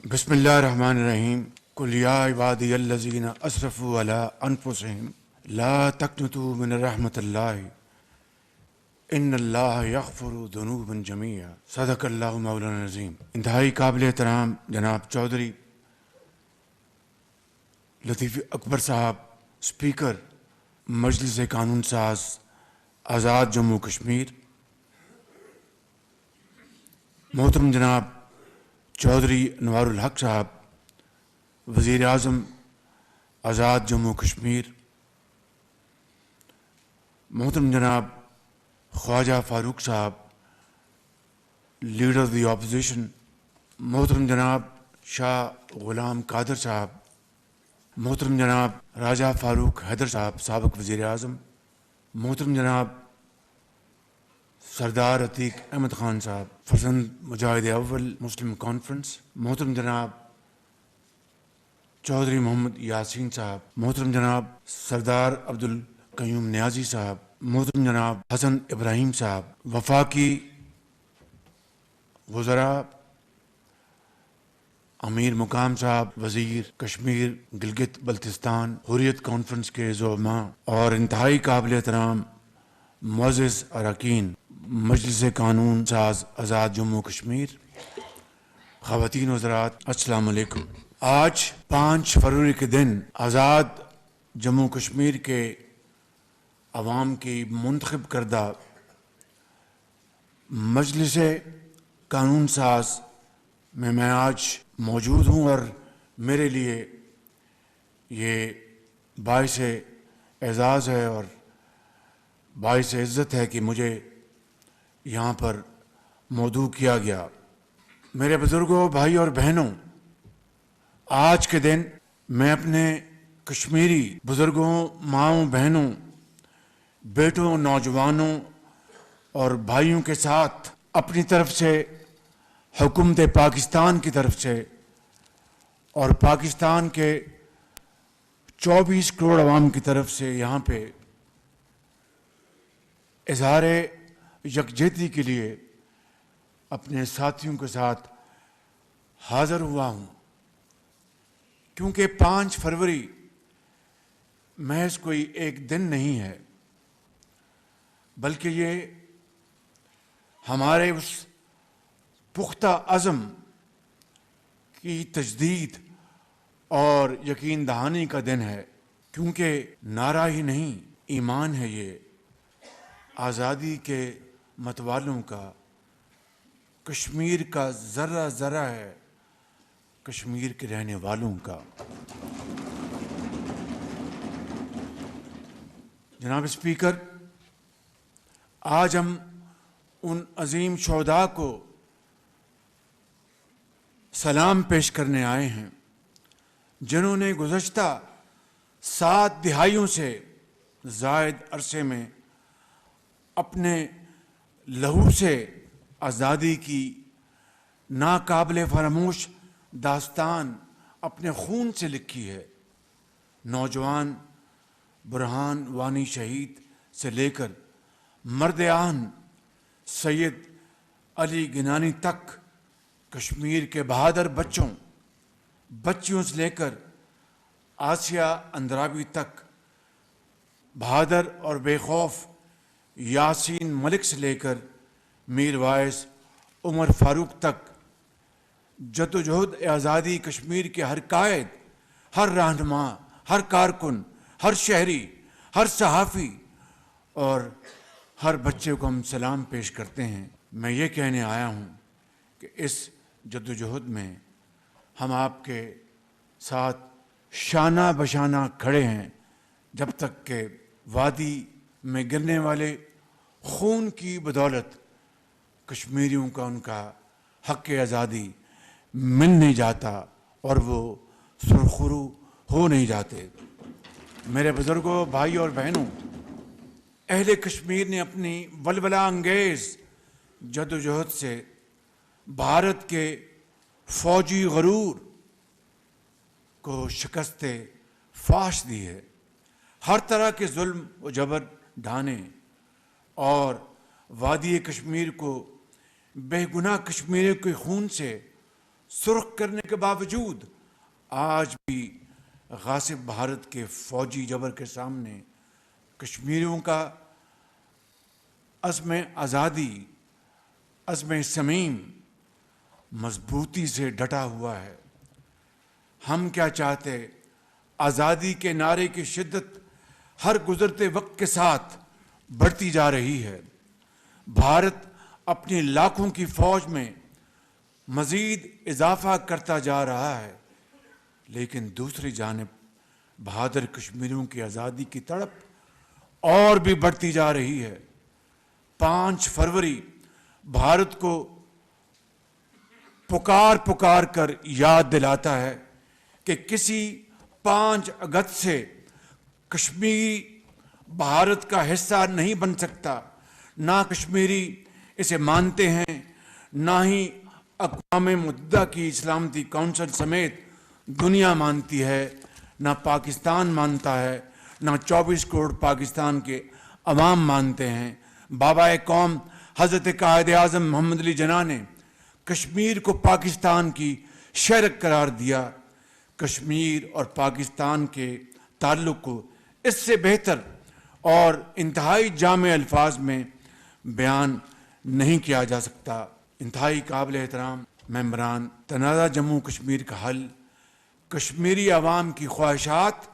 بسم اللہ الرحمن الرحیم قل یا عبادی الذین اسرفوا علی انفسہم لا تقنطوا من رحمت اللہ ان اللہ یغفر الذنوب جمیعا صدق اللہ مولانا العظیم۔ انتہائی قابل احترام جناب چودھری لطیف اکبر صاحب، اسپیکر مجلس قانون ساز آزاد جموں کشمیر، محترم جناب چودھری انوار الحق صاحب، وزیر اعظم آزاد جموں کشمیر، محترم جناب خواجہ فاروق صاحب، لیڈر آف دی اپوزیشن، محترم جناب شاہ غلام قادر صاحب، محترم جناب راجہ فاروق حیدر صاحب سابق وزیر اعظم، محترم جناب سردار عتیق احمد خان صاحب فرزند مجاہد اول مسلم کانفرنس، محترم جناب چودھری محمد یاسین صاحب، محترم جناب سردار عبدالقیوم نیازی صاحب، محترم جناب حسن ابراہیم صاحب، وفاقی وزراء، امیر مقام صاحب، وزیر کشمیر گلگت بلتستان حریت کانفرنس کے زعماء اور انتہائی قابل احترام معزز اراکین مجلس قانون ساز آزاد جموں کشمیر، خواتین و حضرات، السلام علیکم۔ آج 5 فروری کے دن آزاد جموں کشمیر کے عوام کی منتخب کردہ مجلس قانون ساز میں آج موجود ہوں، اور میرے لیے یہ باعث اعزاز ہے اور باعث عزت ہے کہ مجھے یہاں پر مدعو کیا گیا۔ میرے بزرگوں، بھائی اور بہنوں، آج کے دن میں اپنے کشمیری بزرگوں، ماؤں، بہنوں، بیٹوں، نوجوانوں اور بھائیوں کے ساتھ اپنی طرف سے، حکومت پاکستان کی طرف سے اور پاکستان کے 24 کروڑ عوام کی طرف سے یہاں پہ اظہار یکجہتی کے لیے اپنے ساتھیوں کے ساتھ حاضر ہوا ہوں، کیونکہ 5 فروری محض کوئی ایک دن نہیں ہے، بلکہ یہ ہمارے اس پختہ عزم کی تجدید اور یقین دہانی کا دن ہے، کیونکہ نعرہ ہی نہیں ایمان ہے یہ آزادی کے متوالوں کا، کشمیر کا ذرہ ذرہ ہے کشمیر کے رہنے والوں کا۔ جناب اسپیکر، آج ہم ان عظیم شہداء کو سلام پیش کرنے آئے ہیں جنہوں نے گزشتہ 7 دہائیوں سے زائد عرصے میں اپنے لہو سے آزادی کی ناقابل فراموش داستان اپنے خون سے لکھی ہے۔ نوجوان برہان وانی شہید سے لے کر مرد آہن سید علی گنانی تک، کشمیر کے بہادر بچیوں سے لے کر آسیہ اندرابی تک، بہادر اور بے خوف یاسین ملک سے لے کر میر وائس عمر فاروق تک، جدوجہد آزادی کشمیر کے ہر قائد، ہر رہنما، ہر کارکن، ہر شہری، ہر صحافی اور ہر بچے کو ہم سلام پیش کرتے ہیں۔ میں یہ کہنے آیا ہوں کہ اس جدوجہد میں ہم آپ کے ساتھ شانہ بشانہ کھڑے ہیں، جب تک کہ وادی میں گرنے والے خون کی بدولت کشمیریوں کا ان کا حق آزادی مل نہیں جاتا اور وہ سرخرو ہو نہیں جاتے۔ میرے بزرگوں، بھائی اور بہنوں، اہل کشمیر نے اپنی ولولہ انگیز جدوجہد سے بھارت کے فوجی غرور کو شکست فاش دی ہے، ہر طرح کے ظلم و جبر ڈھانے اور وادی کشمیر کو بے گناہ کشمیریوں کے خون سے سرخ کرنے کے باوجود آج بھی غاصب بھارت کے فوجی جبر کے سامنے کشمیریوں کا عزم آزادی، عزم صمیم مضبوطی سے ڈٹا ہوا ہے۔ ہم کیا چاہتے؟ آزادی کے نعرے کی شدت ہر گزرتے وقت کے ساتھ بڑھتی جا رہی ہے۔ بھارت اپنی لاکھوں کی فوج میں مزید اضافہ کرتا جا رہا ہے، لیکن دوسری جانب بہادر کشمیریوں کی آزادی کی تڑپ اور بھی بڑھتی جا رہی ہے۔ 5 فروری بھارت کو پکار کر یاد دلاتا ہے کہ کسی 5 اگست سے کشمیر بھارت کا حصہ نہیں بن سکتا۔ نہ کشمیری اسے مانتے ہیں، نہ ہی اقوام متحدہ کی سلامتی کونسل سمیت دنیا مانتی ہے، نہ پاکستان مانتا ہے، نہ 24 کروڑ پاکستان کے عوام مانتے ہیں۔ بابا قوم حضرت قائد اعظم محمد علی جناح نے کشمیر کو پاکستان کی شہر قرار دیا۔ کشمیر اور پاکستان کے تعلق کو اس سے بہتر اور انتہائی جامع الفاظ میں بیان نہیں کیا جا سکتا۔ انتہائی قابل احترام ممبران، تنازع جموں کشمیر کا حل کشمیری عوام کی خواہشات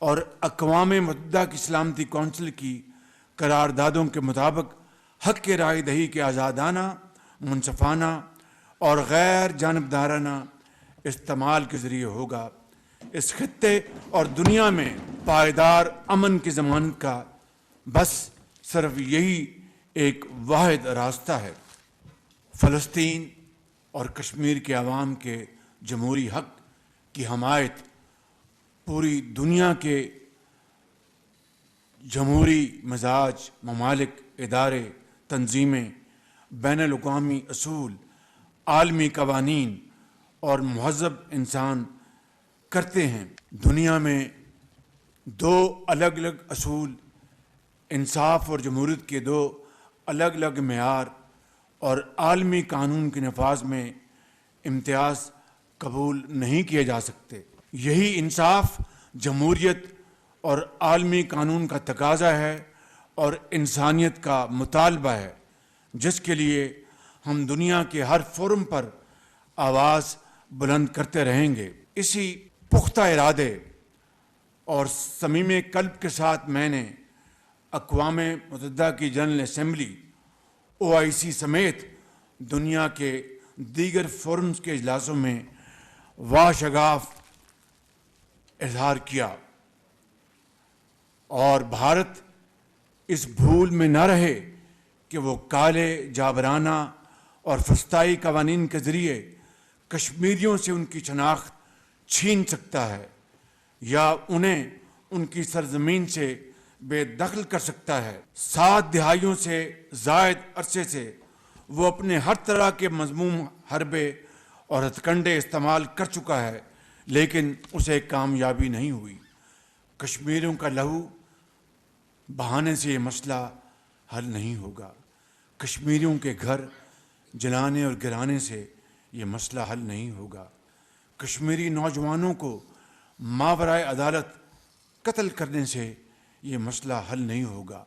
اور اقوام متحدہ کی سلامتی کونسل کی قراردادوں کے مطابق حق کے رائے دہی کے آزادانہ، منصفانہ اور غیر جانبدارانہ استعمال کے ذریعے ہوگا۔ اس خطے اور دنیا میں پائیدار امن کی ضمانت کا بس صرف یہی ایک واحد راستہ ہے۔ فلسطین اور کشمیر کے عوام کے جمہوری حق کی حمایت پوری دنیا کے جمہوری مزاج ممالک، ادارے، تنظیمیں، بین الاقوامی اصول، عالمی قوانین اور مہذب انسان کرتے ہیں۔ دنیا میں 2 الگ الگ اصول، انصاف اور جمہوریت کے 2 الگ الگ معیار اور عالمی قانون کے نفاذ میں امتیاز قبول نہیں کیے جا سکتے۔ یہی انصاف، جمہوریت اور عالمی قانون کا تقاضا ہے اور انسانیت کا مطالبہ ہے، جس کے لیے ہم دنیا کے ہر فورم پر آواز بلند کرتے رہیں گے۔ اسی پختہ ارادے اور صمیم قلب کے ساتھ میں نے اقوام متحدہ کی جنرل اسمبلی OIC سمیت دنیا کے دیگر فورمز کے اجلاسوں میں واشگاف اظہار کیا، اور بھارت اس بھول میں نہ رہے کہ وہ کالے جابرانہ اور فسطائی قوانین کے ذریعے کشمیریوں سے ان کی شناخت چھین سکتا ہے یا انہیں ان کی سرزمین سے بے دخل کر سکتا ہے۔ 7 دہائیوں سے زائد عرصے سے وہ اپنے ہر طرح کے مذموم حربے اور ہتھ کنڈے استعمال کر چکا ہے، لیکن اسے کامیابی نہیں ہوئی۔ کشمیریوں کا لہو بہانے سے یہ مسئلہ حل نہیں ہوگا۔ کشمیریوں کے گھر جلانے اور گرانے سے یہ مسئلہ حل نہیں ہوگا۔ کشمیری نوجوانوں کو ماورائے عدالت قتل کرنے سے یہ مسئلہ حل نہیں ہوگا۔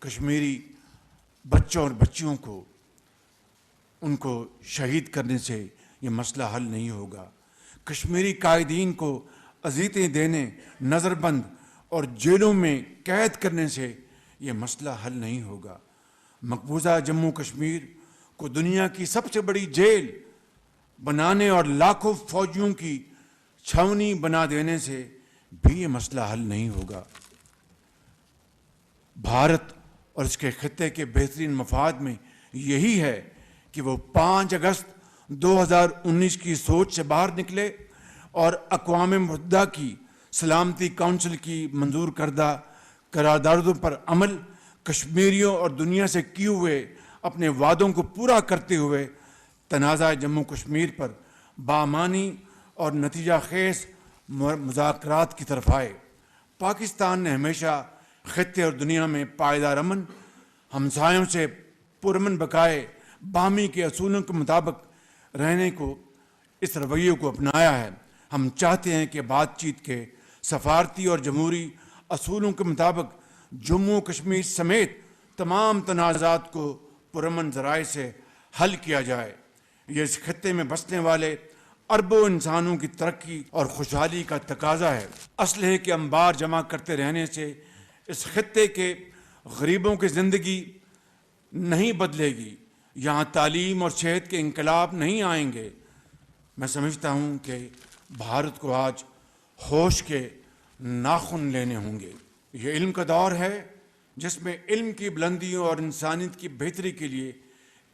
کشمیری بچوں اور بچیوں کو ان کو شہید کرنے سے یہ مسئلہ حل نہیں ہوگا۔ کشمیری قائدین کو اذیتیں دینے، نظر بند اور جیلوں میں قید کرنے سے یہ مسئلہ حل نہیں ہوگا۔ مقبوضہ جموں کشمیر کو دنیا کی سب سے بڑی جیل بنانے اور لاکھوں فوجیوں کی چھاونی بنا دینے سے بھی یہ مسئلہ حل نہیں ہوگا۔ بھارت اور اس کے خطے کے بہترین مفاد میں یہی ہے کہ وہ 5 اگست 2019 کی سوچ سے باہر نکلے اور اقوام متحدہ کی سلامتی کونسل کی منظور کردہ قراردادوں پر عمل، کشمیریوں اور دنیا سے کیے ہوئے اپنے وعدوں کو پورا کرتے ہوئے تنازع جموں کشمیر پر بامعنی اور نتیجہ خیز مذاکرات کی طرف آئے۔ پاکستان نے ہمیشہ خطے اور دنیا میں پائیدار امن، ہمسایوں سے پرامن بقائے باہمی کے اصولوں کے مطابق رہنے کو اس رویے کو اپنایا ہے۔ ہم چاہتے ہیں کہ بات چیت کے سفارتی اور جمہوری اصولوں کے مطابق جموں کشمیر سمیت تمام تنازعات کو پرامن ذرائع سے حل کیا جائے۔ یہ اس خطے میں بسنے والے اربوں انسانوں کی ترقی اور خوشحالی کا تقاضا ہے۔ اسلحے کے انبار جمع کرتے رہنے سے اس خطے کے غریبوں کی زندگی نہیں بدلے گی، یہاں تعلیم اور صحت کے انقلاب نہیں آئیں گے۔ میں سمجھتا ہوں کہ بھارت کو آج ہوش کے ناخن لینے ہوں گے۔ یہ علم کا دور ہے جس میں علم کی بلندیوں اور انسانیت کی بہتری کے لیے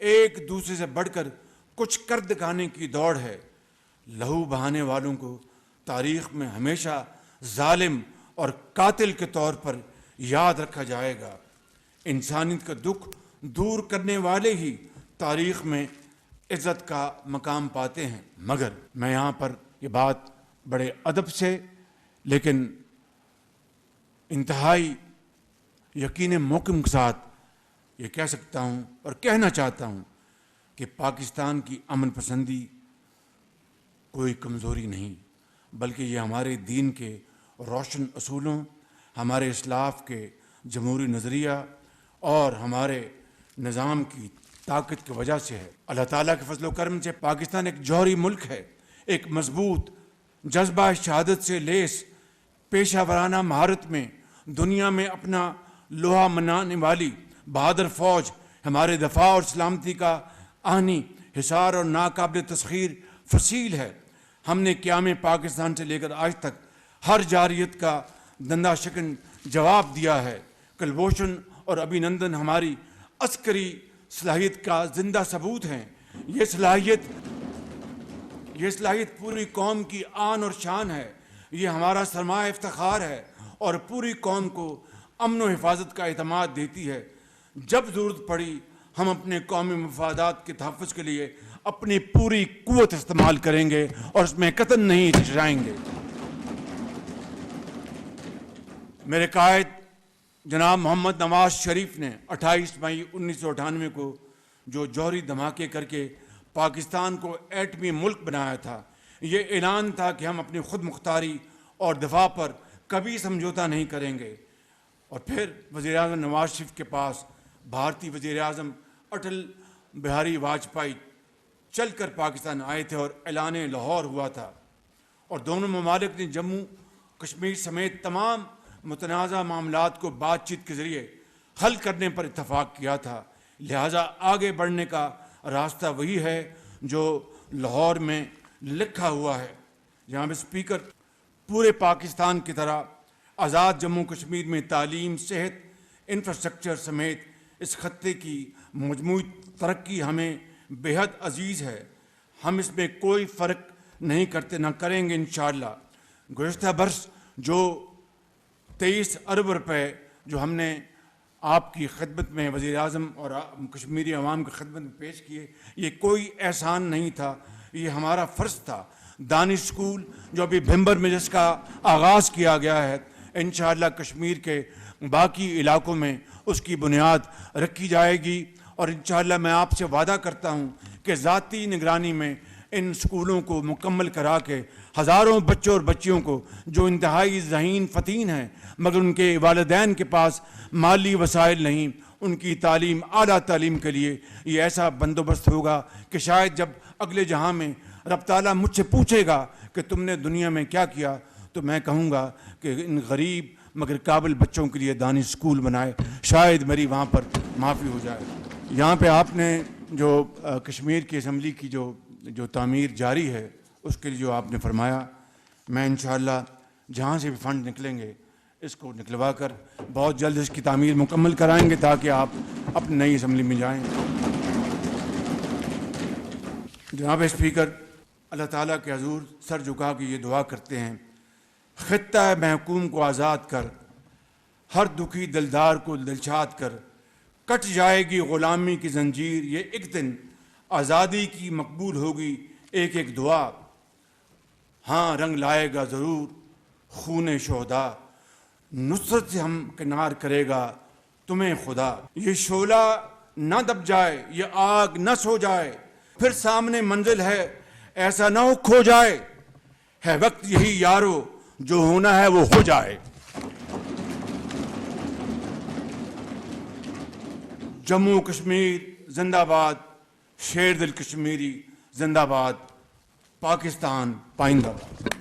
ایک دوسرے سے بڑھ کر کچھ کر دکھانے کی دوڑ ہے۔ لہو بہانے والوں کو تاریخ میں ہمیشہ ظالم اور قاتل کے طور پر یاد رکھا جائے گا۔ انسانیت کا دکھ دور کرنے والے ہی تاریخ میں عزت کا مقام پاتے ہیں۔ مگر میں یہاں پر یہ بات بڑے ادب سے لیکن انتہائی یقین محکم کے ساتھ یہ کہہ سکتا ہوں اور کہنا چاہتا ہوں کہ پاکستان کی امن پسندی کوئی کمزوری نہیں، بلکہ یہ ہمارے دین کے روشن اصولوں، ہمارے اسلاف کے جمہوری نظریہ اور ہمارے نظام کی طاقت کی وجہ سے ہے۔ اللہ تعالیٰ کے فضل و کرم سے پاکستان ایک جوہری ملک ہے، ایک مضبوط جذبہ شہادت سے لیس پیشہ ورانہ مہارت میں دنیا میں اپنا لوہا منانے والی بہادر فوج، ہمارے دفاع اور سلامتی کا آہنی حصار اور ناقابل تسخیر فصیل ہے۔ ہم نے قیام پاکستان سے لے کر آج تک ہر جارحیت کا دندہ شکن جواب دیا ہے۔ کلبھوشن اور ابھینندن ہماری عسکری صلاحیت کا زندہ ثبوت ہیں۔ یہ صلاحیت پوری قوم کی آن اور شان ہے، یہ ہمارا سرمایہ افتخار ہے اور پوری قوم کو امن و حفاظت کا اعتماد دیتی ہے۔ جب ضرورت پڑی ہم اپنے قومی مفادات کے تحفظ کے لیے اپنی پوری قوت استعمال کریں گے اور اس میں قطعاً نہیں ہچکچائیں گے۔ میرے قائد جناب محمد نواز شریف نے 28 مئی 1998 کو جو جوہری دھماکے کر کے پاکستان کو ایٹمی ملک بنایا تھا، یہ اعلان تھا کہ ہم اپنی خود مختاری اور دفاع پر کبھی سمجھوتا نہیں کریں گے۔ اور پھر وزیر اعظم نواز شریف کے پاس بھارتی وزیر اعظم اٹل بہاری واجپئی چل کر پاکستان آئے تھے اور اعلان لاہور ہوا تھا، اور دونوں ممالک نے جموں کشمیر سمیت تمام متنازع معاملات کو بات چیت کے ذریعے حل کرنے پر اتفاق کیا تھا۔ لہٰذا آگے بڑھنے کا راستہ وہی ہے جو لاہور میں لکھا ہوا ہے۔ جناب اسپیکر، پورے پاکستان کی طرح آزاد جموں کشمیر میں تعلیم، صحت، انفراسٹرکچر سمیت اس خطے کی مجموعی ترقی ہمیں بے حد عزیز ہے۔ ہم اس میں کوئی فرق نہیں کرتے، نہ کریں گے انشاءاللہ۔ گزشتہ برس جو 23 ارب روپے جو ہم نے آپ کی خدمت میں وزیر اعظم اور کشمیری عوام کی خدمت میں پیش کیے، یہ کوئی احسان نہیں تھا، یہ ہمارا فرض تھا۔ دانش اسکول جو ابھی بھمبر میں جس کا آغاز کیا گیا ہے، انشاءاللہ کشمیر کے باقی علاقوں میں اس کی بنیاد رکھی جائے گی، اور انشاءاللہ میں آپ سے وعدہ کرتا ہوں کہ ذاتی نگرانی میں ان اسکولوں کو مکمل کرا کے ہزاروں بچوں اور بچیوں کو جو انتہائی ذہین فتین ہیں مگر ان کے والدین کے پاس مالی وسائل نہیں، ان کی تعلیم، اعلیٰ تعلیم کے لیے یہ ایسا بندوبست ہوگا کہ شاید جب اگلے جہاں میں رب تعالیٰ مجھ سے پوچھے گا کہ تم نے دنیا میں کیا کیا، تو میں کہوں گا کہ ان غریب مگر قابل بچوں کے لیے دانش اسکول بنائے، شاید میری وہاں پر معافی ہو جائے۔ یہاں پہ آپ نے جو کشمیر کی اسمبلی کی جو تعمیر جاری ہے، اس کے لیے جو آپ نے فرمایا، میں انشاءاللہ جہاں سے بھی فنڈ نکلیں گے اس کو نکلوا کر بہت جلد اس کی تعمیر مکمل کرائیں گے تاکہ آپ اپنی نئی اسمبلی میں جائیں۔ جناب اسپیکر، اللہ تعالیٰ کے حضور سر جھکا کے یہ دعا کرتے ہیں، خطہ محکوم کو آزاد کر، ہر دکھی دلدار کو دلشاد کر، کٹ جائے گی غلامی کی زنجیر، یہ ایک دن آزادی کی مقبول ہوگی ایک ایک دعا، ہاں رنگ لائے گا ضرور خون شہداء، نصرت سے ہم کنار کرے گا تمہیں خدا، یہ شعلہ نہ دب جائے، یہ آگ نہ سو جائے، پھر سامنے منزل ہے ایسا نہ ہو کھو جائے، ہے وقت یہی یارو جو ہونا ہے وہ ہو جائے۔ جموں کشمیر زندہ باد، شیر دل کشمیری زندہ باد، پاکستان پائندہ باد۔